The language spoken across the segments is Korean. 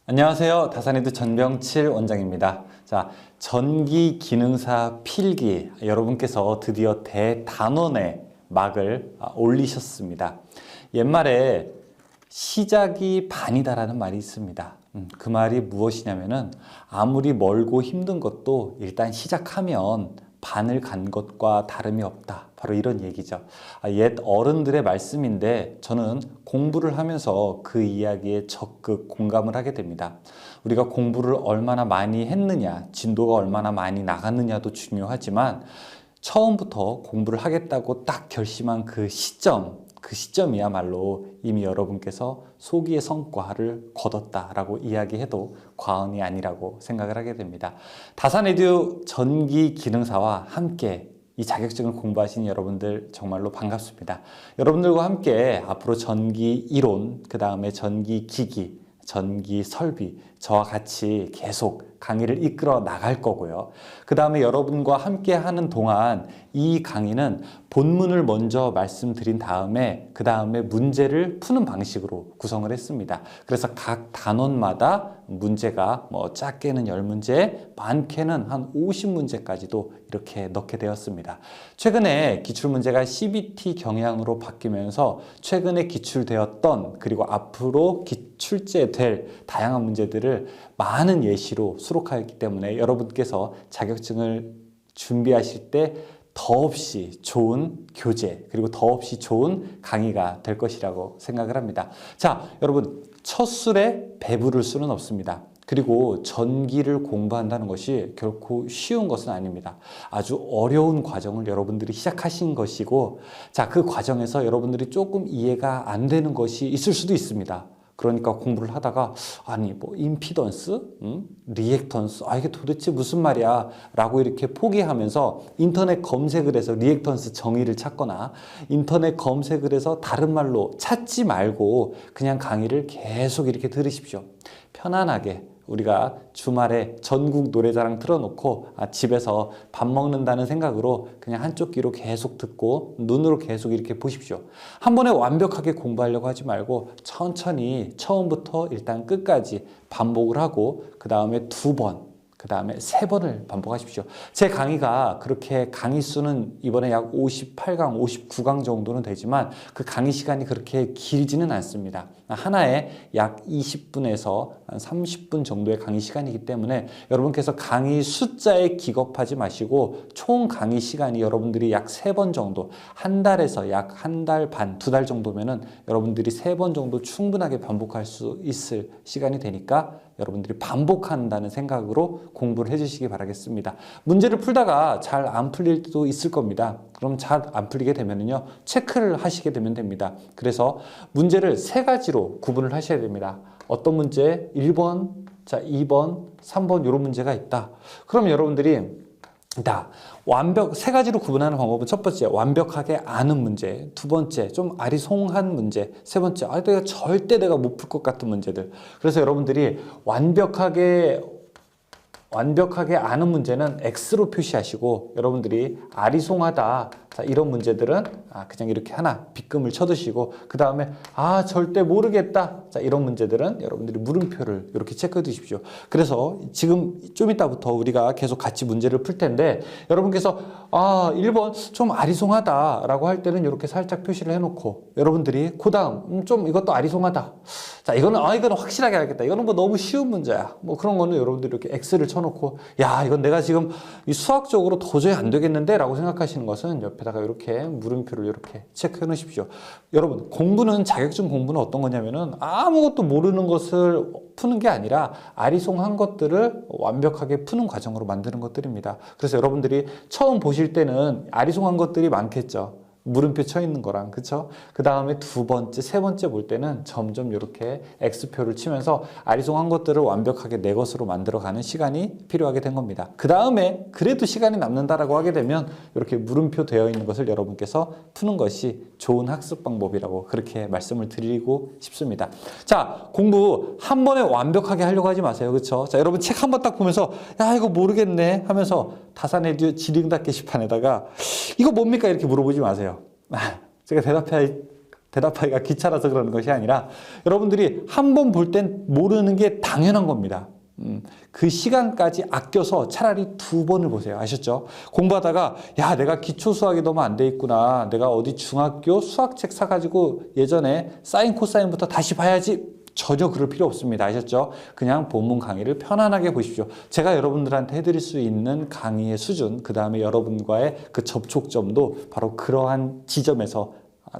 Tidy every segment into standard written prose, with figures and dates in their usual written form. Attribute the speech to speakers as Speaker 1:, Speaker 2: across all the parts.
Speaker 1: 안녕하세요. 다산에드 전병칠 원장입니다. 자, 전기 기능사 필기 여러분께서 드디어 대단원의 막을 올리셨습니다. 옛말에 시작이 반이다라는 말이 있습니다. 그 말이 무엇이냐면은 아무리 멀고 힘든 것도 일단 시작하면 반을 간 것과 다름이 없다. 바로 이런 얘기죠. 옛 어른들의 말씀인데 저는 공부를 하면서 그 이야기에 적극 공감을 하게 됩니다. 우리가 공부를 얼마나 많이 했느냐, 진도가 얼마나 많이 나갔느냐도 중요하지만 처음부터 공부를 하겠다고 딱 결심한 그 시점이야말로 이미 여러분께서 소기의 성과를 거뒀다라고 이야기해도 과언이 아니라고 생각을 하게 됩니다. 다산에듀 전기 기능사와 함께 이 자격증을 공부하신 여러분들 정말로 반갑습니다. 여러분들과 함께 앞으로 전기 이론, 그 다음에 전기 기기, 전기 설비, 저와 같이 계속 강의를 이끌어 나갈 거고요. 그 다음에 여러분과 함께 하는 동안 이 강의는 본문을 먼저 말씀드린 다음에 그 다음에 문제를 푸는 방식으로 구성을 했습니다. 그래서 각 단원마다 문제가 작게는 10문제, 많게는 한 50문제까지도 이렇게 넣게 되었습니다. 최근에 기출문제가 CBT 경향으로 바뀌면서 최근에 기출되었던 그리고 앞으로 출제될 다양한 문제들을 많은 예시로 수록하였기 때문에 여러분께서 자격증을 준비하실 때 더없이 좋은 교재 그리고 더없이 좋은 강의가 될 것이라고 생각을 합니다. 자, 여러분 첫 술에 배부를 수는 없습니다. 그리고 전기를 공부한다는 것이 결코 쉬운 것은 아닙니다. 아주 어려운 과정을 여러분들이 시작하신 것이고, 자, 그 과정에서 여러분들이 조금 이해가 안 되는 것이 있을 수도 있습니다. 그러니까 공부를 하다가 임피던스? 리액턴스? 이게 도대체 무슨 말이야? 라고 이렇게 포기하면서 인터넷 검색을 해서 리액턴스 정의를 찾거나 인터넷 검색을 해서 다른 말로 찾지 말고 그냥 강의를 계속 이렇게 들으십시오. 편안하게 우리가 주말에 전국 노래자랑 틀어놓고 집에서 밥 먹는다는 생각으로 그냥 한쪽 귀로 계속 듣고 눈으로 계속 이렇게 보십시오. 한 번에 완벽하게 공부하려고 하지 말고 천천히 처음부터 일단 끝까지 반복을 하고 그 다음에 2번, 그 다음에 3번을 반복하십시오. 제 강의가 그렇게 강의 수는 이번에 약 58강, 59강 정도는 되지만 그 강의 시간이 그렇게 길지는 않습니다. 하나에 약 20분에서 한 30분 정도의 강의 시간이기 때문에 여러분께서 강의 숫자에 기겁하지 마시고 총 강의 시간이 여러분들이 약 3번 정도, 한 달에서 약 1달 반, 2달 정도면은 여러분들이 3번 정도 충분하게 반복할 수 있을 시간이 되니까 여러분들이 반복한다는 생각으로 공부를 해주시기 바라겠습니다. 문제를 풀다가 잘 안 풀릴 때도 있을 겁니다. 그럼 잘 안 풀리게 되면요, 체크를 하시게 되면 됩니다. 그래서 문제를 3가지로 구분을 하셔야 됩니다. 어떤 문제? 1번, 자, 2번, 3번 이런 문제가 있다. 그럼 여러분들이 3가지로 구분하는 방법은 첫 번째, 완벽하게 아는 문제. 2번째, 좀 아리송한 문제. 3번째, 내가 못 풀 것 같은 문제들. 그래서 여러분들이 완벽하게 아는 문제는 X로 표시하시고 여러분들이 아리송하다, 자, 이런 문제들은 그냥 이렇게 하나 빗금을 쳐두시고 그 다음에 절대 모르겠다, 자, 이런 문제들은 여러분들이 물음표를 이렇게 체크해 두십시오. 그래서 지금 좀 이따부터 우리가 계속 같이 문제를 풀 텐데 여러분께서 1번 좀 아리송하다 라고 할 때는 이렇게 살짝 표시를 해놓고 여러분들이 그 다음 좀 이것도 아리송하다, 자, 이거는 확실하게 알겠다, 이거는 너무 쉬운 문제야, 그런 거는 여러분들이 이렇게 X를 쳐놓고 이건 내가 지금 이 수학적으로 도저히 안 되겠는데 라고 생각하시는 것은 옆에다가 이렇게 물음표를 이렇게 체크해 놓으십시오. 여러분, 자격증 공부는 어떤 거냐면은 아무것도 모르는 것을 푸는 게 아니라 아리송한 것들을 완벽하게 푸는 과정으로 만드는 것들입니다. 그래서 여러분들이 처음 보실 때는 아리송한 것들이 많겠죠. 물음표 쳐 있는 거랑, 그쵸? 그 다음에 2번째, 3번째 볼 때는 점점 이렇게 X표를 치면서 아리송한 것들을 완벽하게 내 것으로 만들어가는 시간이 필요하게 된 겁니다. 그 다음에 그래도 시간이 남는다라고 하게 되면 이렇게 물음표 되어 있는 것을 여러분께서 푸는 것이 좋은 학습 방법이라고 그렇게 말씀을 드리고 싶습니다. 자, 공부 한 번에 완벽하게 하려고 하지 마세요. 그쵸? 자, 여러분 책 한 번 딱 보면서 이거 모르겠네 하면서 다산에듀 질의응답 게시판에다가 이거 뭡니까? 이렇게 물어보지 마세요. 제가 대답할 대답하기가 귀찮아서 그러는 것이 아니라 여러분들이 한 번 볼 땐 모르는 게 당연한 겁니다. 그 시간까지 아껴서 차라리 2번을 보세요. 아셨죠? 공부하다가 야, 내가 기초 수학이 너무 안 돼 있구나. 내가 어디 중학교 수학책 사가지고 예전에 사인 코사인부터 다시 봐야지. 전혀 그럴 필요 없습니다. 아셨죠? 그냥 본문 강의를 편안하게 보십시오. 제가 여러분들한테 해드릴 수 있는 강의의 수준, 그 다음에 여러분과의 그 접촉점도 바로 그러한 지점에서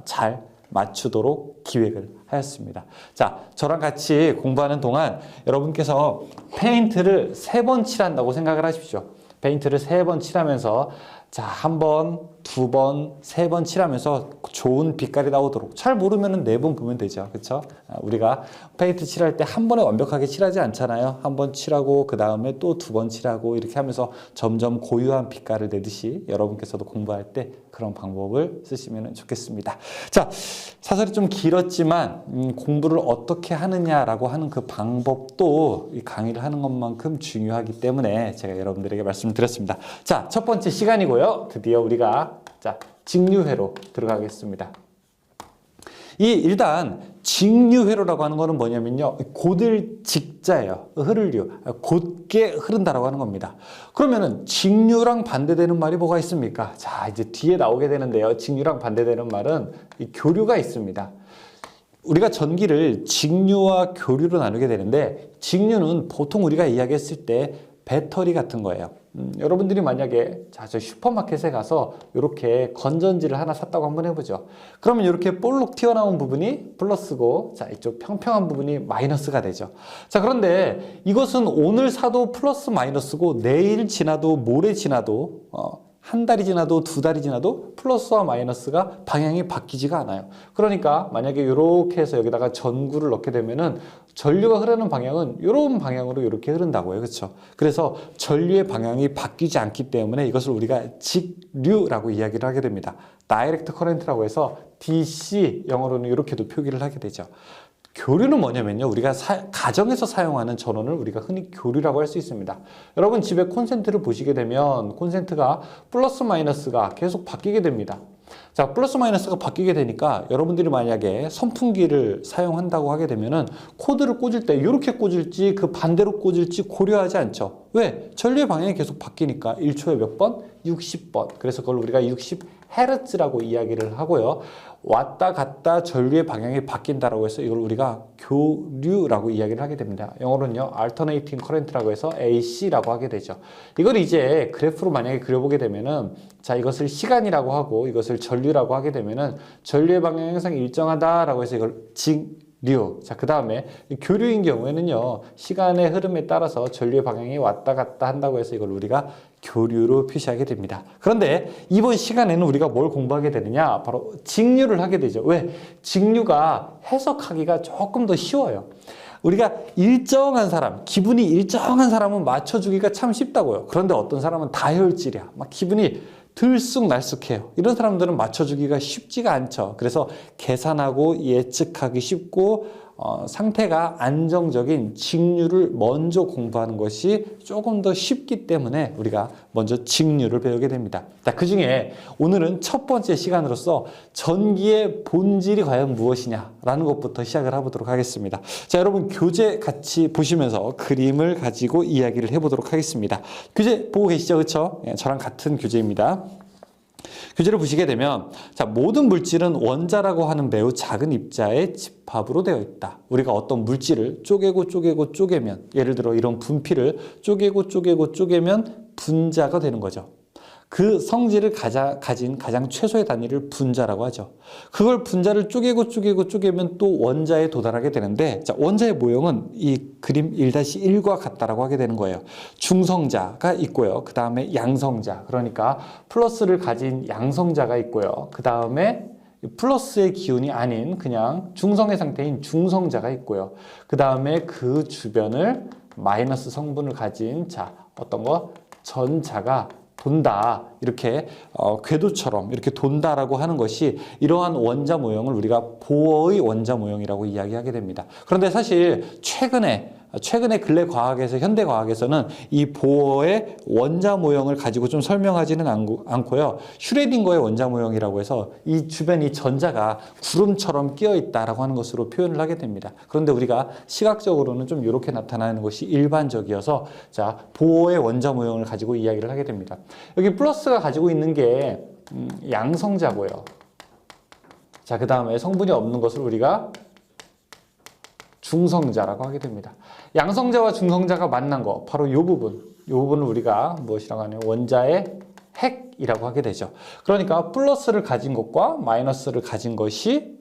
Speaker 1: 잘 맞추도록 기획을 하였습니다. 자, 저랑 같이 공부하는 동안 여러분께서 페인트를 3번 칠한다고 생각을 하십시오. 페인트를 3번 칠하면서 자, 1번, 2번, 3번 칠하면서 좋은 빛깔이 나오도록. 잘 모르면 4번 보면 되죠. 그렇죠? 우리가 페인트 칠할 때 한 번에 완벽하게 칠하지 않잖아요. 1번 칠하고 그 다음에 또 2번 칠하고 이렇게 하면서 점점 고유한 빛깔을 내듯이 여러분께서도 공부할 때 그런 방법을 쓰시면 좋겠습니다. 자, 사설이 좀 길었지만 공부를 어떻게 하느냐라고 하는 그 방법도 이 강의를 하는 것만큼 중요하기 때문에 제가 여러분들에게 말씀드렸습니다. 자, 첫 번째 시간이고요. 드디어 우리가 직류회로 들어가겠습니다. 일단 직류회로라고 하는 거는 뭐냐면요, 곧을 직자예요. 흐를류, 곧게 흐른다라고 하는 겁니다. 그러면은 직류랑 반대되는 말이 뭐가 있습니까? 자, 이제 뒤에 나오게 되는데요. 직류랑 반대되는 말은 교류가 있습니다. 우리가 전기를 직류와 교류로 나누게 되는데, 직류는 보통 우리가 이야기했을 때 배터리 같은 거예요. 여러분들이 만약에 저 슈퍼마켓에 가서 이렇게 건전지를 하나 샀다고 한번 해보죠. 그러면 이렇게 볼록 튀어나온 부분이 플러스고, 자, 이쪽 평평한 부분이 마이너스가 되죠. 자, 그런데 이것은 오늘 사도 플러스 마이너스고, 내일 지나도 모레 지나도 한 달이 지나도 2달이 지나도 플러스와 마이너스가 방향이 바뀌지가 않아요. 그러니까 만약에 이렇게 해서 여기다가 전구를 넣게 되면은 전류가 흐르는 방향은 이런 방향으로 이렇게 흐른다고요. 그렇죠? 그래서 전류의 방향이 바뀌지 않기 때문에 이것을 우리가 직류라고 이야기를 하게 됩니다. 다이렉트 커런트라고 해서 DC, 영어로는 이렇게도 표기를 하게 되죠. 교류는 뭐냐면요, 우리가 가정에서 사용하는 전원을 우리가 흔히 교류라고 할 수 있습니다. 여러분 집에 콘센트를 보시게 되면 콘센트가 플러스 마이너스가 계속 바뀌게 됩니다. 자, 플러스 마이너스가 바뀌게 되니까 여러분들이 만약에 선풍기를 사용한다고 하게 되면은 코드를 꽂을 때 이렇게 꽂을지 그 반대로 꽂을지 고려하지 않죠. 왜? 전류의 방향이 계속 바뀌니까 1초에 몇 번? 60번. 그래서 그걸 우리가 60Hz라고 이야기를 하고요. 왔다 갔다 전류의 방향이 바뀐다라고 해서 이걸 우리가 교류라고 이야기를 하게 됩니다. 영어로는요, alternating current라고 해서 AC라고 하게 되죠. 이걸 이제 그래프로 만약에 그려보게 되면은, 자, 이것을 시간이라고 하고 이것을 전류라고 하게 되면은 전류의 방향이 항상 일정하다라고 해서 이걸 직류. 자, 그 다음에 교류인 경우에는요, 시간의 흐름에 따라서 전류의 방향이 왔다 갔다 한다고 해서 이걸 우리가 교류로 표시하게 됩니다. 그런데 이번 시간에는 우리가 뭘 공부하게 되느냐? 바로 직류를 하게 되죠. 왜? 직류가 해석하기가 조금 더 쉬워요. 우리가 일정한 사람, 기분이 일정한 사람은 맞춰주기가 참 쉽다고요. 그런데 어떤 사람은 다혈질이야. 막 기분이 들쑥날쑥해요. 이런 사람들은 맞춰주기가 쉽지가 않죠. 그래서 계산하고 예측하기 쉽고 상태가 안정적인 직류를 먼저 공부하는 것이 조금 더 쉽기 때문에 우리가 먼저 직류를 배우게 됩니다. 자, 그 중에 오늘은 첫 번째 시간으로서 전기의 본질이 과연 무엇이냐라는 것부터 시작을 해보도록 하겠습니다. 자, 여러분 교재 같이 보시면서 그림을 가지고 이야기를 해보도록 하겠습니다. 교재 보고 계시죠? 그렇죠? 저랑 같은 교재입니다. 교재를 보시게 되면, 자, 모든 물질은 원자라고 하는 매우 작은 입자의 집합으로 되어 있다. 우리가 어떤 물질을 쪼개면, 예를 들어 이런 분필을 쪼개면 분자가 되는 거죠. 그 성질을 가진 가장 최소의 단위를 분자라고 하죠. 그걸 분자를 쪼개면 또 원자에 도달하게 되는데, 자, 원자의 모형은 이 그림 1-1과 같다라고 하게 되는 거예요. 중성자가 있고요. 그 다음에 양성자, 그러니까 플러스를 가진 양성자가 있고요. 그 다음에 플러스의 기운이 아닌 그냥 중성의 상태인 중성자가 있고요. 그 다음에 그 주변을 마이너스 성분을 가진, 자, 어떤 거? 전자가 돈다. 이렇게 궤도처럼 이렇게 돈다라고 하는 것이 이러한 원자 모형을 우리가 보어의 원자 모형이라고 이야기하게 됩니다. 그런데 사실 최근에 최근에 근래 과학에서 현대 과학에서는 이 보어의 원자 모형을 가지고 좀 설명하지는 않고요. 슈레딩거의 원자 모형이라고 해서 이 주변이 전자가 구름처럼 끼어 있다라고 하는 것으로 표현을 하게 됩니다. 그런데 우리가 시각적으로는 좀 이렇게 나타나는 것이 일반적이어서 자, 보어의 원자 모형을 가지고 이야기를 하게 됩니다. 여기 플러스가 가지고 있는 게 양성자고요. 자, 그 다음에 성분이 없는 것을 우리가 중성자라고 하게 됩니다. 양성자와 중성자가 만난 거 바로 이 부분을 우리가 무엇이라고 하냐면 원자의 핵이라고 하게 되죠. 그러니까 플러스를 가진 것과 마이너스를 가진 것이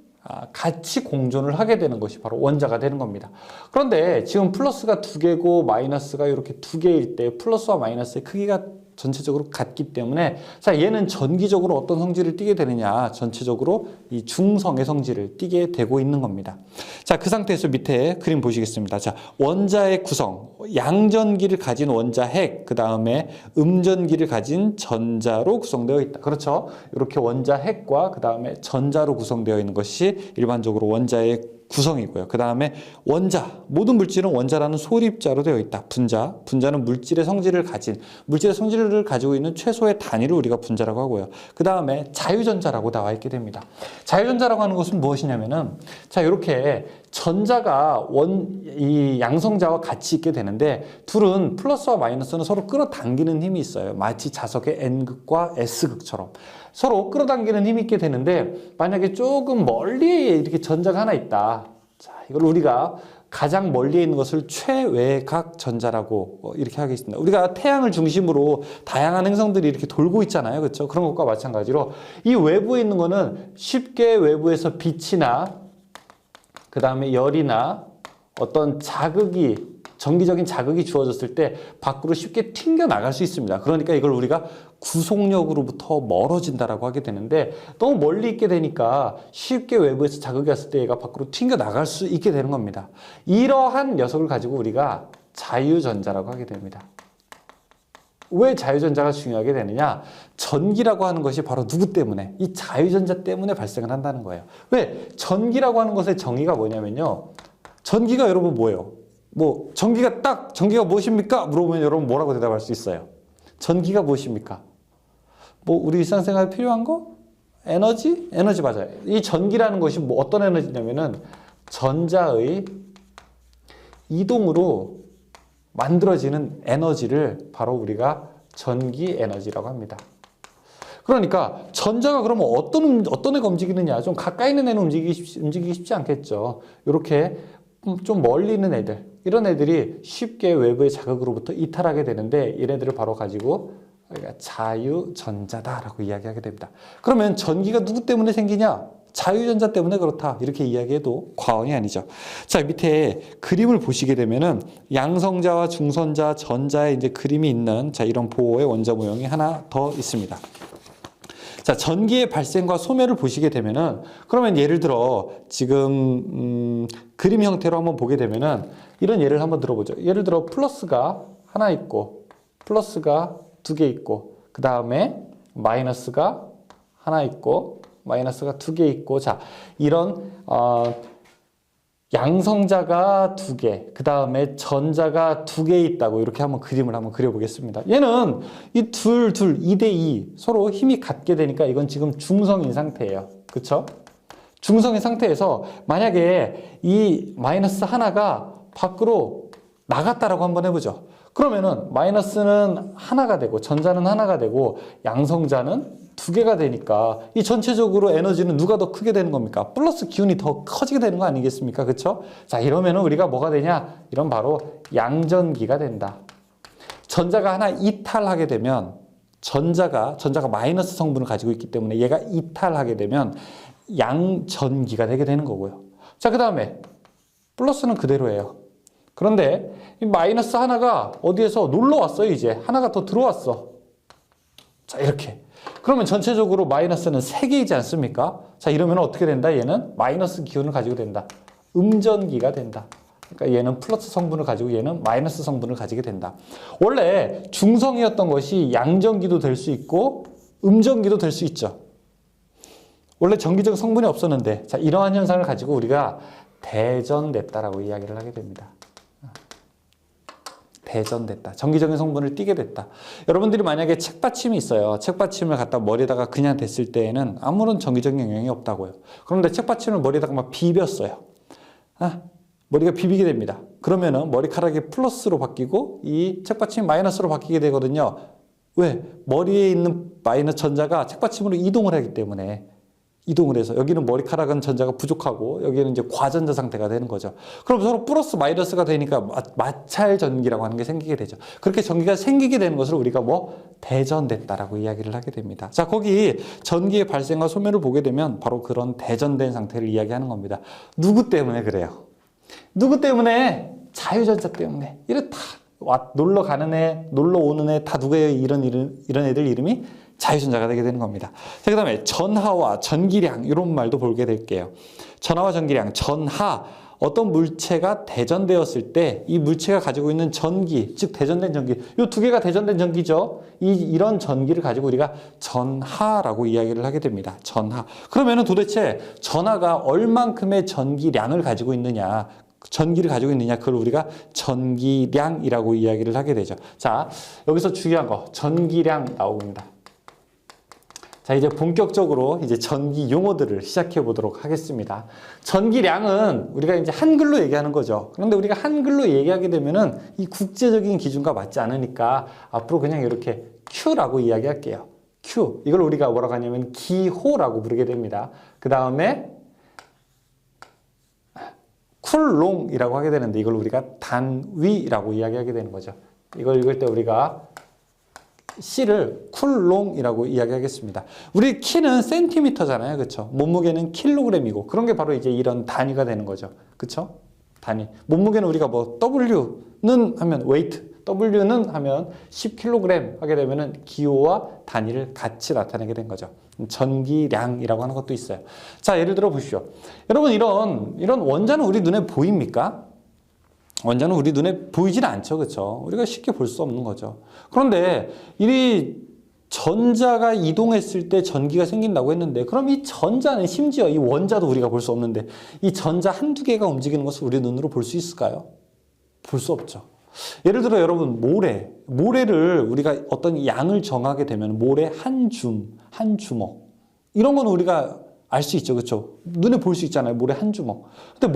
Speaker 1: 같이 공존을 하게 되는 것이 바로 원자가 되는 겁니다. 그런데 지금 플러스가 2개고 마이너스가 이렇게 2개일 때 플러스와 마이너스의 크기가 전체적으로 같기 때문에 자, 얘는 전기적으로 어떤 성질을 띠게 되느냐, 전체적으로 이 중성의 성질을 띠게 되고 있는 겁니다. 자, 그 상태에서 밑에 그림 보시겠습니다. 자, 원자의 구성, 양전기를 가진 원자 핵, 그 다음에 음전기를 가진 전자로 구성되어 있다. 그렇죠? 이렇게 원자 핵과 그 다음에 전자로 구성되어 있는 것이 일반적으로 원자의 구성이고요. 그 다음에 원자, 모든 물질은 원자라는 소립자로 되어 있다. 분자는 물질의 성질을 가지고 있는 최소의 단위를 우리가 분자라고 하고요. 그 다음에 자유전자라고 나와 있게 됩니다. 자유전자라고 하는 것은 무엇이냐면은 자, 이렇게 전자가 이 양성자와 같이 있게 되는데 둘은 플러스와 마이너스는 서로 끌어당기는 힘이 있어요. 마치 자석의 N극과 S극처럼. 서로 끌어당기는 힘이 있게 되는데 만약에 조금 멀리에 이렇게 전자가 하나 있다. 자, 이걸 우리가 가장 멀리에 있는 것을 최외곽 전자라고 이렇게 하겠습니다. 우리가 태양을 중심으로 다양한 행성들이 이렇게 돌고 있잖아요. 그렇죠? 그런 것과 마찬가지로 이 외부에 있는 거는 쉽게 외부에서 빛이나 그 다음에 열이나 어떤 전기적인 자극이 주어졌을 때 밖으로 쉽게 튕겨 나갈 수 있습니다. 그러니까 이걸 우리가 구속력으로부터 멀어진다라고 하게 되는데 너무 멀리 있게 되니까 쉽게 외부에서 자극이 왔을 때 얘가 밖으로 튕겨 나갈 수 있게 되는 겁니다. 이러한 녀석을 가지고 우리가 자유전자라고 하게 됩니다. 왜 자유전자가 중요하게 되느냐? 전기라고 하는 것이 바로 누구 때문에? 이 자유전자 때문에 발생을 한다는 거예요. 왜? 전기라고 하는 것의 정의가 뭐냐면요. 전기가 여러분 뭐예요? 전기가 무엇입니까? 물어보면 여러분 뭐라고 대답할 수 있어요? 전기가 무엇입니까? 우리 일상생활에 필요한 거? 에너지? 에너지 맞아요. 이 전기라는 것이 어떤 에너지냐면은 전자의 이동으로 만들어지는 에너지를 바로 우리가 전기 에너지라고 합니다. 그러니까 전자가 그러면 어떤 애가 움직이느냐? 좀 가까이 있는 애는 움직이기 쉽지 않겠죠. 이렇게 좀 멀리 있는 애들, 이런 애들이 쉽게 외부의 자극으로부터 이탈하게 되는데 얘네들을 바로 가지고 우리가 자유전자다라고 이야기하게 됩니다. 그러면 전기가 누구 때문에 생기냐? 자유전자 때문에 그렇다. 이렇게 이야기해도 과언이 아니죠. 자, 밑에 그림을 보시게 되면은 양성자와 중성자, 전자의 이제 그림이 있는 자, 이런 보호의 원자 모형이 하나 더 있습니다. 자, 전기의 발생과 소멸을 보시게 되면은 그러면 예를 들어 지금 그림 형태로 한번 보게 되면은 이런 예를 한번 들어보죠. 예를 들어 플러스가 하나 있고 플러스가 2개 있고 그 다음에 마이너스가 하나 있고 마이너스가 2개 있고 자, 이런 양성자가 2개, 그 다음에 전자가 2개 있다고 이렇게 한번 그림을 한번 그려보겠습니다. 얘는 이 둘 2대2 서로 힘이 같게 되니까 이건 지금 중성인 상태예요. 그쵸? 중성인 상태에서 만약에 이 마이너스 하나가 밖으로 나갔다라고 한번 해보죠. 그러면은 마이너스는 하나가 되고 전자는 하나가 되고 양성자는 2개가 되니까 이 전체적으로 에너지는 누가 더 크게 되는 겁니까? 플러스 기운이 더 커지게 되는 거 아니겠습니까? 그렇죠? 자, 이러면은 우리가 뭐가 되냐? 이런 바로 양전기가 된다. 전자가 하나 이탈하게 되면 전자가 마이너스 성분을 가지고 있기 때문에 얘가 이탈하게 되면 양전기가 되게 되는 거고요. 자, 그 다음에 플러스는 그대로예요. 그런데 이 마이너스 하나가 어디에서 놀러 왔어요. 이제 하나가 더 들어왔어. 자, 이렇게. 그러면 전체적으로 마이너스는 3개이지 않습니까? 자, 이러면 어떻게 된다? 얘는 마이너스 기운을 가지고 된다. 음전기가 된다. 그러니까 얘는 플러스 성분을 가지고 얘는 마이너스 성분을 가지게 된다. 원래 중성이었던 것이 양전기도 될 수 있고 음전기도 될 수 있죠. 원래 전기적 성분이 없었는데 자, 이러한 현상을 가지고 우리가 대전됐다라고 이야기를 하게 됩니다. 대전됐다. 전기적인 성분을 띠게 됐다. 여러분들이 만약에 책받침이 있어요. 책받침을 갖다 머리에다가 그냥 댔을 때에는 아무런 전기적인 영향이 없다고요. 그런데 책받침을 머리에다가 막 비볐어요. 머리가 비비게 됩니다. 그러면은 머리카락이 플러스로 바뀌고 이 책받침이 마이너스로 바뀌게 되거든요. 왜? 머리에 있는 마이너스 전자가 책받침으로 이동을 하기 때문에 이동을 해서 여기는 머리카락은 전자가 부족하고 여기는 이제 과전자 상태가 되는 거죠. 그럼 서로 플러스 마이너스가 되니까 마찰 전기라고 하는 게 생기게 되죠. 그렇게 전기가 생기게 되는 것을 우리가 뭐 대전됐다라고 이야기를 하게 됩니다. 자, 거기 전기의 발생과 소멸을 보게 되면 바로 그런 대전된 상태를 이야기하는 겁니다. 누구 때문에 그래요? 누구 때문에? 자유전자 때문에. 이렇다. 놀러 가는 애, 놀러 오는 애 다 누구예요? 이런 애들 이름이 자유전자가 되게 되는 겁니다. 자, 그 다음에 전하와 전기량 이런 말도 보게 될게요. 전하와 전기량, 전하 어떤 물체가 대전되었을 때 이 물체가 가지고 있는 전기, 즉 대전된 전기, 이 두 개가 대전된 전기죠. 이런 전기를 가지고 우리가 전하라고 이야기를 하게 됩니다. 전하. 그러면은 도대체 전하가 얼만큼의 전기량을 가지고 있느냐? 전기를 가지고 있느냐, 그걸 우리가 전기량이라고 이야기를 하게 되죠. 자, 여기서 중요한 거 전기량 나옵니다. 자, 이제 본격적으로 이제 전기 용어들을 시작해 보도록 하겠습니다. 전기량은 우리가 이제 한글로 얘기하는 거죠. 그런데 우리가 한글로 얘기하게 되면은 이 국제적인 기준과 맞지 않으니까 앞으로 그냥 이렇게 Q라고 이야기할게요. Q. 이걸 우리가 뭐라고 하냐면 기호라고 부르게 됩니다. 그 다음에 쿨롱이라고 하게 되는데 이걸 우리가 단위라고 이야기하게 되는 거죠. 이걸 읽을 때 우리가 C를 쿨롱이라고 이야기하겠습니다. 우리 키는 센티미터잖아요. 그렇죠? 몸무게는 킬로그램이고 그런 게 바로 이제 이런 단위가 되는 거죠. 그렇죠? 단위. 몸무게는 우리가 뭐 W는 하면 웨이트, W는 하면 10kg 하게 되면은 기호와 단위를 같이 나타내게 된 거죠. 전기량이라고 하는 것도 있어요. 자, 예를 들어 보시죠. 여러분 이런 원자는 우리 눈에 보입니까? 원자는 우리 눈에 보이질 않죠. 그렇죠? 우리가 쉽게 볼 수 없는 거죠. 그런데 이 전자가 이동했을 때 전기가 생긴다고 했는데 그럼 이 전자는 심지어 이 원자도 우리가 볼 수 없는데 이 전자 한두 개가 움직이는 것을 우리 눈으로 볼 수 있을까요? 볼 수 없죠. 예를 들어 여러분 모래를 우리가 어떤 양을 정하게 되면 모래 한 주먹 이런 거는 우리가 알 수 있죠. 그렇죠? 눈에 볼 수 있잖아요. 모래 한 주먹. 근데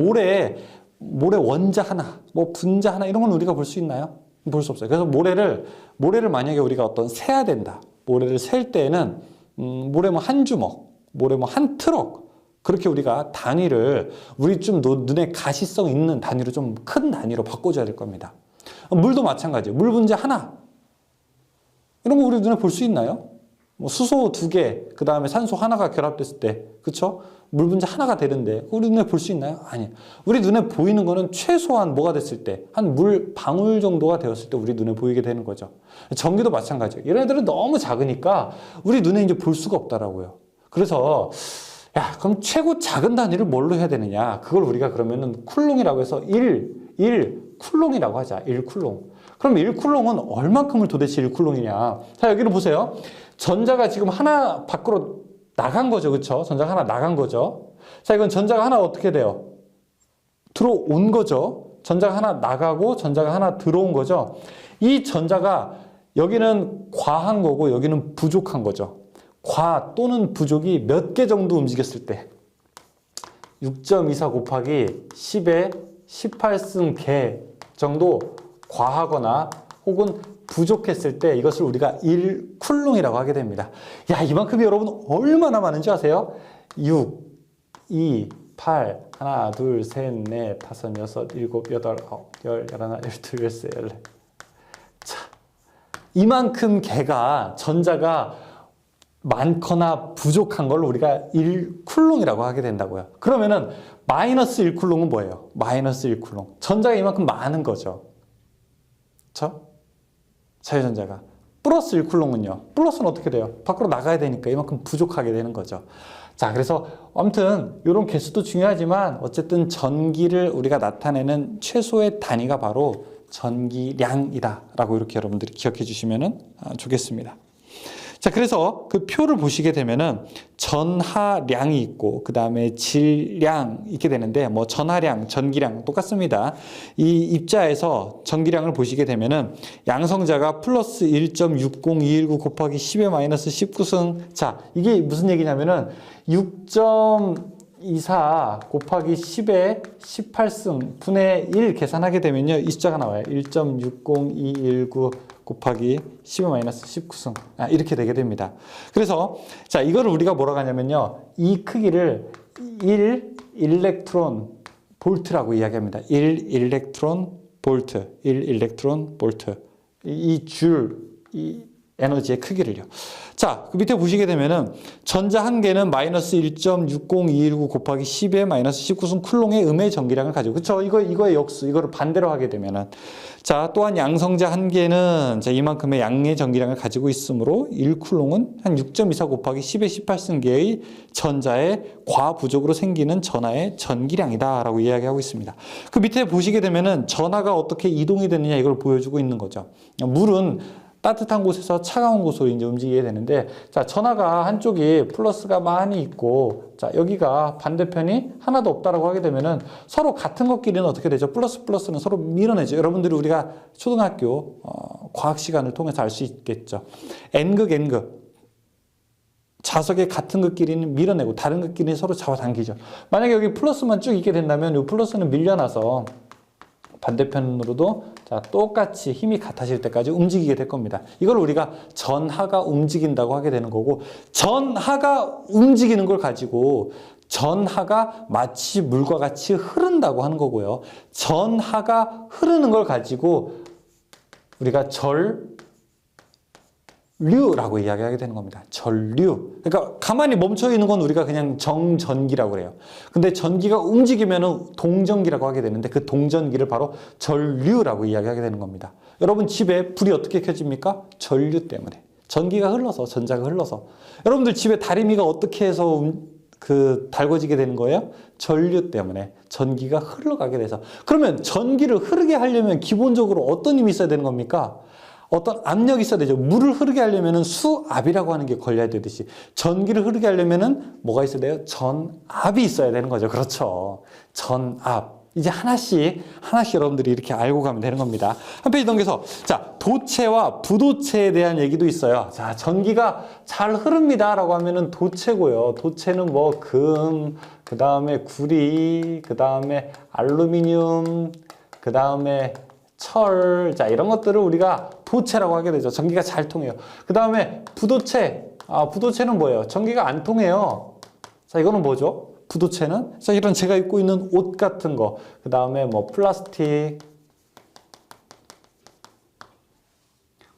Speaker 1: 모래 원자 하나, 뭐 분자 하나 이런 건 우리가 볼 수 있나요? 볼 수 없어요. 그래서 모래를 만약에 우리가 어떤 세야 된다. 모래를 셀 때에는 모래 뭐 한 주먹, 모래 뭐 한 트럭 그렇게 우리가 단위를 우리 좀 눈에 가시성 있는 단위로 좀 큰 단위로 바꿔줘야 될 겁니다. 물도 마찬가지예요. 물 분자 하나 이런 거 우리 눈에 볼 수 있나요? 뭐 수소 2개, 그 다음에 산소 하나가 결합됐을 때, 그쵸? 물 분자 하나가 되는데, 우리 눈에 볼 수 있나요? 아니요. 우리 눈에 보이는 거는 최소한 뭐가 됐을 때, 한 물 방울 정도가 되었을 때 우리 눈에 보이게 되는 거죠. 전기도 마찬가지예요. 이런 애들은 너무 작으니까 우리 눈에 이제 볼 수가 없더라고요. 그래서, 그럼 최고 작은 단위를 뭘로 해야 되느냐? 그걸 우리가 그러면은 쿨롱이라고 해서 1 쿨롱이라고 하자. 1 쿨롱. 그럼 1 쿨롱은 얼만큼을 도대체 1 쿨롱이냐? 자, 여기를 보세요. 전자가 지금 하나 밖으로 나간 거죠. 그렇죠? 전자가 하나 나간 거죠. 자, 이건 전자가 하나 어떻게 돼요? 들어온 거죠. 전자가 하나 나가고 전자가 하나 들어온 거죠. 이 전자가 여기는 과한 거고 여기는 부족한 거죠. 과 또는 부족이 몇 개 정도 움직였을 때 6.24 곱하기 10의 18승 개 정도 과하거나 혹은 부족했을 때 이것을 우리가 1 쿨롱이라고 하게 됩니다. 이만큼이 여러분 얼마나 많은지 아세요? 6, 2, 8, 하나, 둘, 셋, 넷, 다섯, 여섯, 일곱, 여덟, 아홉, 열, 열하나, 열둘, 열세, 열네. 자, 이만큼 개가 전자가 많거나 부족한 걸 우리가 1 쿨롱이라고 하게 된다고요. 그러면은 마이너스 1 쿨롱은 뭐예요? 마이너스 1 쿨롱. 전자가 이만큼 많은 거죠. 그렇죠? 자유전자가. 플러스 1 쿨롱은요. 플러스는 어떻게 돼요? 밖으로 나가야 되니까 이만큼 부족하게 되는 거죠. 자, 그래서 아무튼 이런 개수도 중요하지만 어쨌든 전기를 우리가 나타내는 최소의 단위가 바로 전기량이다 라고 이렇게 여러분들이 기억해 주시면 좋겠습니다. 자, 그래서 그 표를 보시게 되면은 전하량이 있고 그 다음에 질량 있게 되는데 뭐 전하량, 전기량 똑같습니다. 이 입자에서 전기량을 보시게 되면은 양성자가 플러스 1.60219 곱하기 10의 마이너스 19승. 자, 이게 무슨 얘기냐면은 6.24 곱하기 10의 18승 분의 1 계산하게 되면요. 이 숫자가 나와요. 1.60219 곱하기 10의 마이너스 19승. 이렇게 되게 됩니다. 그래서 자, 이거를 우리가 뭐라고 하냐면요. 이 크기를 1 일렉트론 볼트라고 이야기합니다. 1 일렉트론 볼트. 1 일렉트론 볼트. 이 에너지의 크기를요. 자, 그 밑에 보시게 되면은 전자 한 개는 마이너스 1.60219 곱하기 10의 마이너스 19승 쿨롱의 음의 전기량을 가지고, 그쵸? 이거의 역수, 이거를 반대로 하게 되면은. 자, 또한 양성자 한 개는 자, 이만큼의 양의 전기량을 가지고 있으므로 1쿨롱은 한 6.24 곱하기 10의 18승계의 전자의 과부족으로 생기는 전하의 전기량이다라고 이야기하고 있습니다. 그 밑에 보시게 되면은 전하가 어떻게 이동이 되느냐 이걸 보여주고 있는 거죠. 물은 따뜻한 곳에서 차가운 곳으로 이제 움직이게 되는데, 자, 전하가 한쪽이 플러스가 많이 있고, 자, 여기가 반대편이 하나도 없다라고 하게 되면은 서로 같은 것끼리는 어떻게 되죠? 플러스 플러스는 서로 밀어내죠. 여러분들이 우리가 초등학교 과학 시간을 통해서 알 수 있겠죠. N극, N극. 자석의 같은 것끼리는 밀어내고 다른 것끼리는 서로 잡아당기죠. 만약에 여기 플러스만 쭉 있게 된다면 이 플러스는 밀려나서 반대편으로도 자, 똑같이 힘이 같아질 때까지 움직이게 될 겁니다. 이걸 우리가 전하가 움직인다고 하게 되는 거고, 전하가 움직이는 걸 가지고 전하가 마치 물과 같이 흐른다고 하는 거고요. 전하가 흐르는 걸 가지고 우리가 전류라고 이야기하게 되는 겁니다. 전류. 그러니까 가만히 멈춰 있는 건 우리가 그냥 정전기라고 그래요. 근데 전기가 움직이면 동전기라고 하게 되는데 그 동전기를 바로 전류라고 이야기하게 되는 겁니다. 여러분 집에 불이 어떻게 켜집니까? 전류 때문에. 전기가 흘러서, 전자가 흘러서. 여러분들 집에 다리미가 어떻게 해서 달궈지게 되는 거예요? 전류 때문에. 전기가 흘러가게 돼서. 그러면 전기를 흐르게 하려면 기본적으로 어떤 힘이 있어야 되는 겁니까? 어떤 압력이 있어야 되죠. 물을 흐르게 하려면 수압이라고 하는 게 걸려야 되듯이 전기를 흐르게 하려면 뭐가 있어야 돼요? 전압이 있어야 되는 거죠. 그렇죠. 전압. 이제 하나씩 여러분들이 이렇게 알고 가면 되는 겁니다. 한 페이지 넘겨서 자, 도체와 부도체에 대한 얘기도 있어요. 자, 전기가 잘 흐릅니다 라고 하면은 도체고요. 도체는 뭐 금, 그 다음에 구리, 그 다음에 알루미늄, 그 다음에 철, 자, 이런 것들을 우리가 도체라고 하게 되죠. 전기가 잘 통해요. 그 다음에 부도체. 부도체는 뭐예요? 전기가 안 통해요. 자, 이거는 뭐죠? 부도체는? 자, 이런 제가 입고 있는 옷 같은 거. 그 다음에 뭐 플라스틱,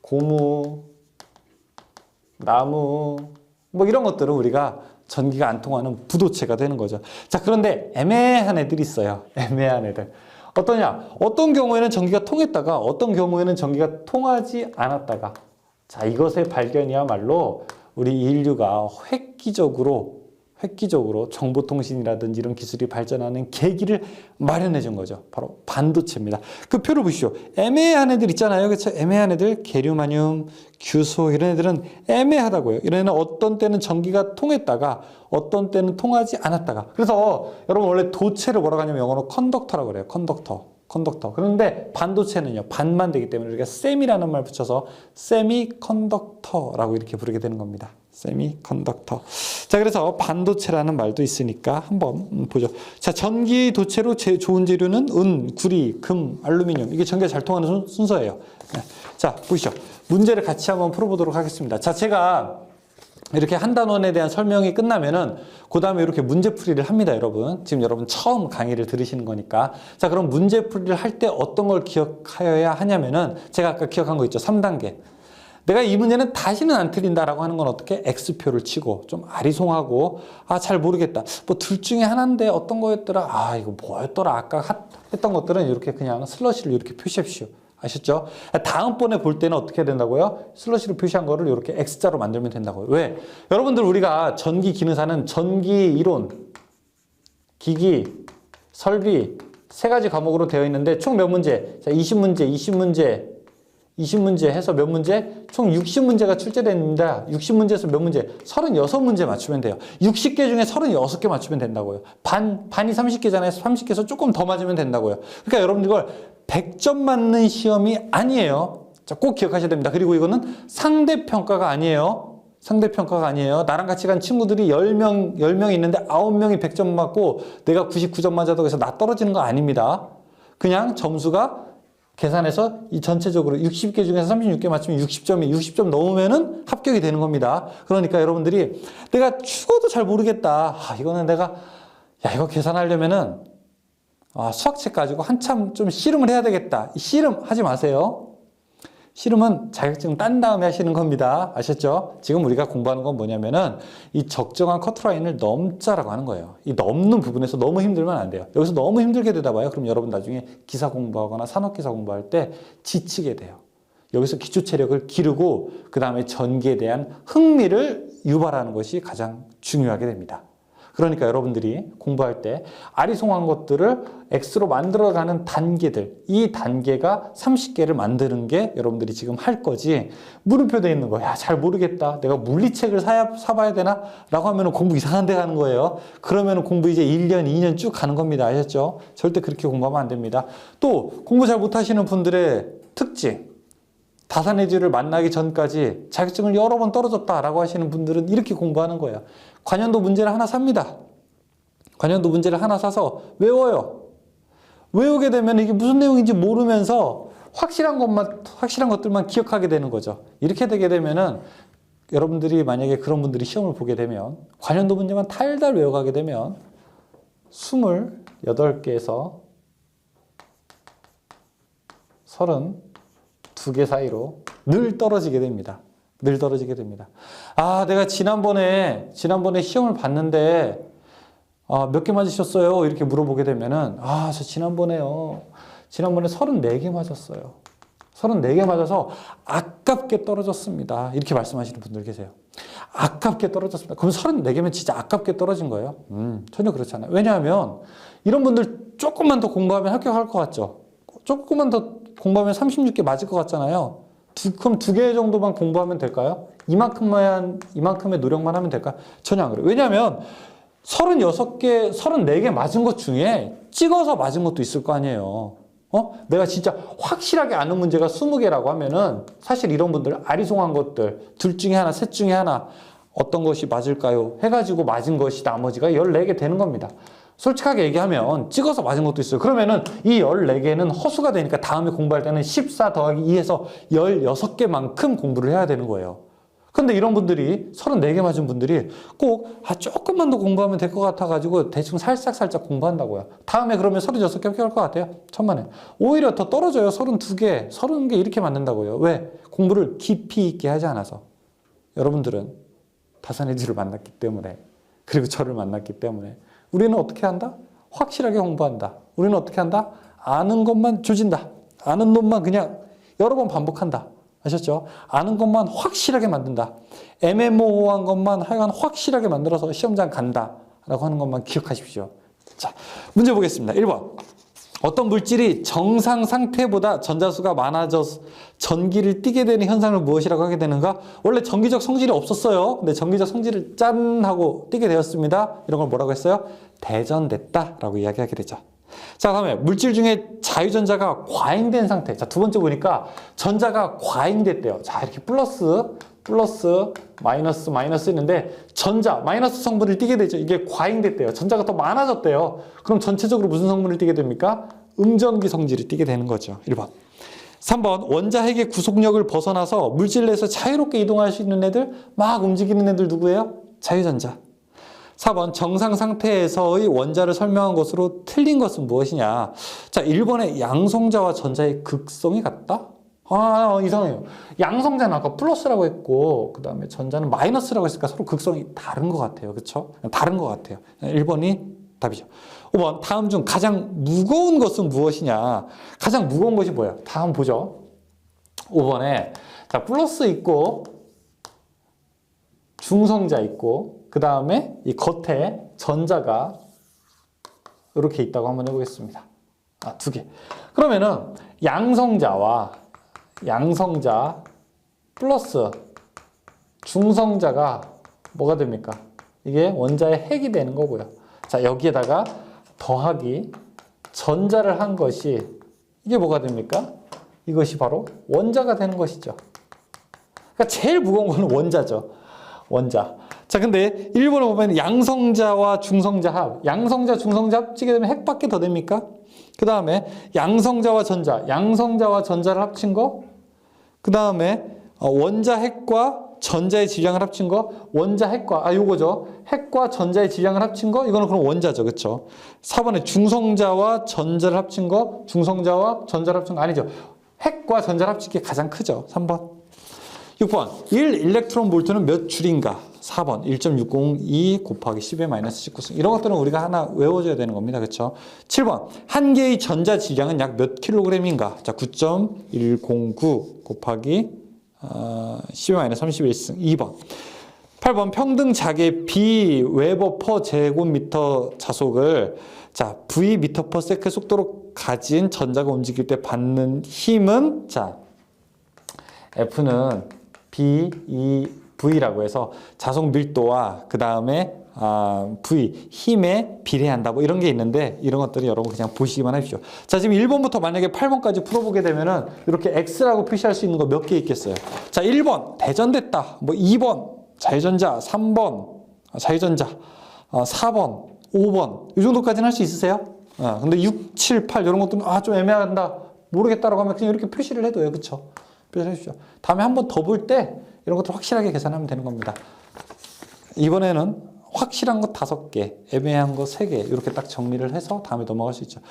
Speaker 1: 고무, 나무, 뭐 이런 것들은 우리가 전기가 안 통하는 부도체가 되는 거죠. 자, 그런데 애매한 애들이 있어요. 애매한 애들. 어떠냐? 어떤 경우에는 전기가 통했다가 어떤 경우에는 전기가 통하지 않았다가, 자, 이것의 발견이야말로 우리 인류가 획기적으로 정보통신이라든지 이런 기술이 발전하는 계기를 마련해 준 거죠. 바로 반도체입니다. 그 표를 보시죠. 애매한 애들 있잖아요. 그렇죠? 애매한 애들, 게르마늄, 규소 이런 애들은 애매하다고요. 이런 애는 어떤 때는 전기가 통했다가 어떤 때는 통하지 않았다가. 그래서 여러분 원래 도체를 뭐라고 하냐면 영어로 컨덕터라고 그래요. 컨덕터. 그런데 반도체는요, 반만 되기 때문에 우리가 셈이라는 말 붙여서 세미컨덕터라고 이렇게 부르게 되는 겁니다. 세미컨덕터. 자, 그래서 반도체라는 말도 있으니까 한번 보죠. 자, 전기 도체로 좋은 재료는 은, 구리, 금, 알루미늄. 이게 전기가 잘 통하는 순서예요. 자, 보시죠. 문제를 같이 한번 풀어보도록 하겠습니다. 자, 제가 이렇게 한 단원에 대한 설명이 끝나면은 그 다음에 이렇게 문제풀이를 합니다, 여러분. 지금 여러분 처음 강의를 들으시는 거니까. 자, 그럼 문제풀이를 할 때 어떤 걸 기억하여야 하냐면은 제가 아까 기억한 거 있죠. 3단계. 내가 이 문제는 다시는 안 틀린다라고 하는 건 어떻게? X표를 치고 좀 아리송하고 잘 모르겠다. 뭐 둘 중에 하나인데 어떤 거였더라? 이거 뭐였더라? 아까 했던 것들은 이렇게 그냥 슬러시를 이렇게 표시합시오. 아셨죠? 다음번에 볼 때는 어떻게 해야 된다고요? 슬러시로 표시한 거를 이렇게 X자로 만들면 된다고요. 왜? 여러분들 우리가 전기 기능사는 전기 이론, 기기, 설비 3가지 과목으로 되어 있는데 총 몇 문제? 자, 20문제, 20문제, 20문제 해서 몇 문제? 총 60문제가 출제됩니다. 60문제에서 몇 문제? 36문제 맞추면 돼요. 60개 중에 36개 맞추면 된다고요. 반이 30개잖아요. 30개에서 조금 더 맞으면 된다고요. 그러니까 여러분들 이걸 100점 맞는 시험이 아니에요. 자, 꼭 기억하셔야 됩니다. 그리고 이거는 상대평가가 아니에요. 상대평가가 아니에요. 나랑 같이 간 친구들이 10명 있는데 9명이 100점 맞고 내가 99점 맞아도 그래서 나 떨어지는 거 아닙니다. 그냥 점수가 계산해서 이 전체적으로 60개 중에서 36개 맞추면 60점 넘으면은 합격이 되는 겁니다. 그러니까 여러분들이 내가 죽어도 잘 모르겠다. 이거는 내가, 이거 계산하려면은, 수학책 가지고 한참 좀 씨름을 해야 되겠다. 씨름 하지 마세요. 씨름은 자격증 딴 다음에 하시는 겁니다. 아셨죠? 지금 우리가 공부하는 건 뭐냐면은 이 적정한 커트라인을 넘자라고 하는 거예요. 이 넘는 부분에서 너무 힘들면 안 돼요. 여기서 너무 힘들게 되다 봐요. 그럼 여러분 나중에 기사 공부하거나 산업기사 공부할 때 지치게 돼요. 여기서 기초 체력을 기르고 그 다음에 전기에 대한 흥미를 유발하는 것이 가장 중요하게 됩니다. 그러니까 여러분들이 공부할 때 아리송한 것들을 X로 만들어가는 단계들, 이 단계가 30개를 만드는 게 여러분들이 지금 할 거지, 물음표 돼 있는 거, 잘 모르겠다. 내가 물리책을 사봐야 되나? 라고 하면 공부 이상한 데 가는 거예요. 그러면 공부 이제 1년, 2년 쭉 가는 겁니다. 아셨죠? 절대 그렇게 공부하면 안 됩니다. 또 공부 잘 못하시는 분들의 특징, 다산해주를 만나기 전까지 자격증을 여러 번 떨어졌다라고 하시는 분들은 이렇게 공부하는 거예요. 관연도 문제를 하나 삽니다. 관연도 문제를 하나 사서 외워요. 외우게 되면 이게 무슨 내용인지 모르면서 확실한 것들만 기억하게 되는 거죠. 이렇게 되게 되면은 여러분들이 만약에 그런 분들이 시험을 보게 되면 관연도 문제만 달달 외워가게 되면 28개에서 32개 사이로 늘 떨어지게 됩니다. 늘 떨어지게 됩니다. 내가 지난번에 시험을 봤는데 몇 개 맞으셨어요? 이렇게 물어보게 되면은 저 지난번에 34개 맞았어요. 34개 맞아서 아깝게 떨어졌습니다. 이렇게 말씀하시는 분들 계세요. 아깝게 떨어졌습니다. 그럼 34개면 진짜 아깝게 떨어진 거예요? 전혀 그렇지 않아요. 왜냐하면 이런 분들 조금만 더 공부하면 합격할 것 같죠? 조금만 더 공부하면 36개 맞을 것 같잖아요. 그럼 2개 정도만 공부하면 될까요? 이만큼의 노력만 하면 될까요? 전혀 안 그래요. 왜냐하면 36개, 34개 맞은 것 중에 찍어서 맞은 것도 있을 거 아니에요. 내가 진짜 확실하게 아는 문제가 20개라고 하면은 사실 이런 분들 아리송한 것들, 둘 중에 하나, 셋 중에 하나 어떤 것이 맞을까요? 해가지고 맞은 것이 나머지가 14개 되는 겁니다. 솔직하게 얘기하면 찍어서 맞은 것도 있어요. 그러면은 이 14개는 허수가 되니까 다음에 공부할 때는 14 더하기 2에서 16개만큼 공부를 해야 되는 거예요. 근데 이런 분들이 34개 맞은 분들이 꼭 조금만 더 공부하면 될 것 같아가지고 대충 살짝 공부한다고요. 다음에 그러면 36개 합격할 것 같아요? 천만에. 오히려 더 떨어져요. 32개, 30개 이렇게 맞는다고요. 왜? 공부를 깊이 있게 하지 않아서. 여러분들은 다산해지를 만났기 때문에, 그리고 저를 만났기 때문에 우리는 어떻게 한다? 확실하게 공부한다. 우리는 어떻게 한다? 아는 것만 조진다. 아는 놈만 그냥 여러 번 반복한다. 아셨죠? 아는 것만 확실하게 만든다. 애매모호한 것만 하여간 확실하게 만들어서 시험장 간다. 라고 하는 것만 기억하십시오. 자, 문제 보겠습니다. 1번. 어떤 물질이 정상 상태보다 전자수가 많아져서 전기를 띠게 되는 현상을 무엇이라고 하게 되는가? 원래 전기적 성질이 없었어요. 근데 전기적 성질을 짠 하고 띠게 되었습니다. 이런 걸 뭐라고 했어요? 대전됐다 라고 이야기하게 되죠. 자, 다음에 물질 중에 자유전자가 과잉된 상태. 자, 두 번째 보니까 전자가 과잉됐대요. 자, 이렇게 플러스, 마이너스 있는데 전자, 마이너스 성분을 띠게 되죠. 이게 과잉됐대요. 전자가 더 많아졌대요. 그럼 전체적으로 무슨 성분을 띠게 됩니까? 음전기 성질을 띠게 되는 거죠. 1번. 3번. 원자핵의 구속력을 벗어나서 물질 내에서 자유롭게 이동할 수 있는 애들, 막 움직이는 애들 누구예요? 자유전자. 4번. 정상 상태에서의 원자를 설명한 것으로 틀린 것은 무엇이냐? 자, 1번의 양성자와 전자의 극성이 같다? 이상해요. 양성자는 아까 플러스라고 했고, 그 다음에 전자는 마이너스라고 했으니까 서로 극성이 다른 것 같아요. 그쵸? 다른 것 같아요. 1번이 답이죠. 5번. 다음 중 가장 무거운 것은 무엇이냐? 가장 무거운 것이 뭐예요? 다음 보죠. 5번에, 자, 플러스 있고, 중성자 있고, 그 다음에 이 겉에 전자가 이렇게 있다고 한번 해보겠습니다. 2개. 그러면은 양성자와 양성자 플러스 중성자가 뭐가 됩니까? 이게 원자의 핵이 되는 거고요. 자, 여기에다가 더하기 전자를 한 것이 이게 뭐가 됩니까? 이것이 바로 원자가 되는 것이죠. 그러니까 제일 무거운 거는 원자죠. 원자. 자, 근데 1번에 보면 양성자와 중성자 합. 양성자, 중성자 합치게 되면 핵밖에 더 됩니까? 그 다음에 양성자와 전자. 양성자와 전자를 합친 거. 그 다음에 원자 핵과 전자의 질량을 합친 거. 원자 핵과, 요거죠. 핵과 전자의 질량을 합친 거. 이거는 그럼 원자죠. 그쵸? 4번에 중성자와 전자를 합친 거. 중성자와 전자를 합친 거. 아니죠. 핵과 전자를 합친 게 가장 크죠. 3번. 6번. 1 일렉트론 볼트는 몇 줄인가? 4번. 1.602 곱하기 10의 마이너스 19승. 이런 것들은 우리가 하나 외워줘야 되는 겁니다. 그렇죠? 7번. 한 개의 전자 질량은 약 몇 킬로그램인가? 자, 9.109 곱하기 10의 마이너스 31승. 2번. 8번. 평등 자개 B 웨버 퍼 제곱미터 자속을 자, V 미터 퍼 세컨 속도로 가진 전자가 움직일 때 받는 힘은 자, F는 V라고 해서 자속 밀도와 그 다음에 V, 힘에 비례한다. 뭐 이런 게 있는데 이런 것들이 여러분 그냥 보시기만 하십시오. 자, 지금 1번부터 만약에 8번까지 풀어보게 되면은 이렇게 X라고 표시할 수 있는 거 몇 개 있겠어요? 자, 1번 대전됐다. 뭐 2번 자유전자, 3번 자유전자, 4번, 5번 이 정도까지는 할 수 있으세요? 근데 6, 7, 8 이런 것들은 좀 애매하다. 모르겠다라고 하면 그냥 이렇게 표시를 해둬요. 그쵸? 표시해 주십시오. 다음에 한 번 더 볼 때 이런 것들 확실하게 계산하면 되는 겁니다. 이번에는 확실한 거 5개, 애매한 거 3개 이렇게 딱 정리를 해서 다음에 넘어갈 수 있죠.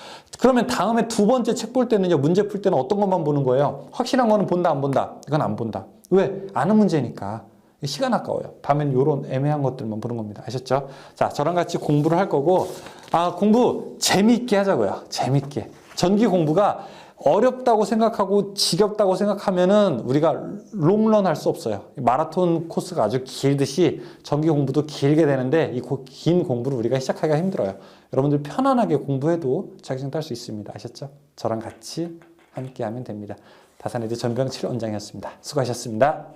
Speaker 1: 그러면 다음에 두 번째 책 볼 때는요. 문제 풀 때는 어떤 것만 보는 거예요? 확실한 거는 본다 안 본다? 이건 안 본다. 왜? 아는 문제니까. 시간 아까워요. 다음엔 이런 애매한 것들만 보는 겁니다. 아셨죠? 자, 저랑 같이 공부를 할 거고 공부 재미있게 하자고요. 재미있게. 전기 공부가 어렵다고 생각하고 지겹다고 생각하면은 우리가 롱런 할 수 없어요. 마라톤 코스가 아주 길듯이 전기 공부도 길게 되는데 이 긴 공부를 우리가 시작하기가 힘들어요. 여러분들 편안하게 공부해도 자격증 딸 수 있습니다. 아셨죠? 저랑 같이 함께 하면 됩니다. 다산에드 전병 7원장이었습니다. 수고하셨습니다.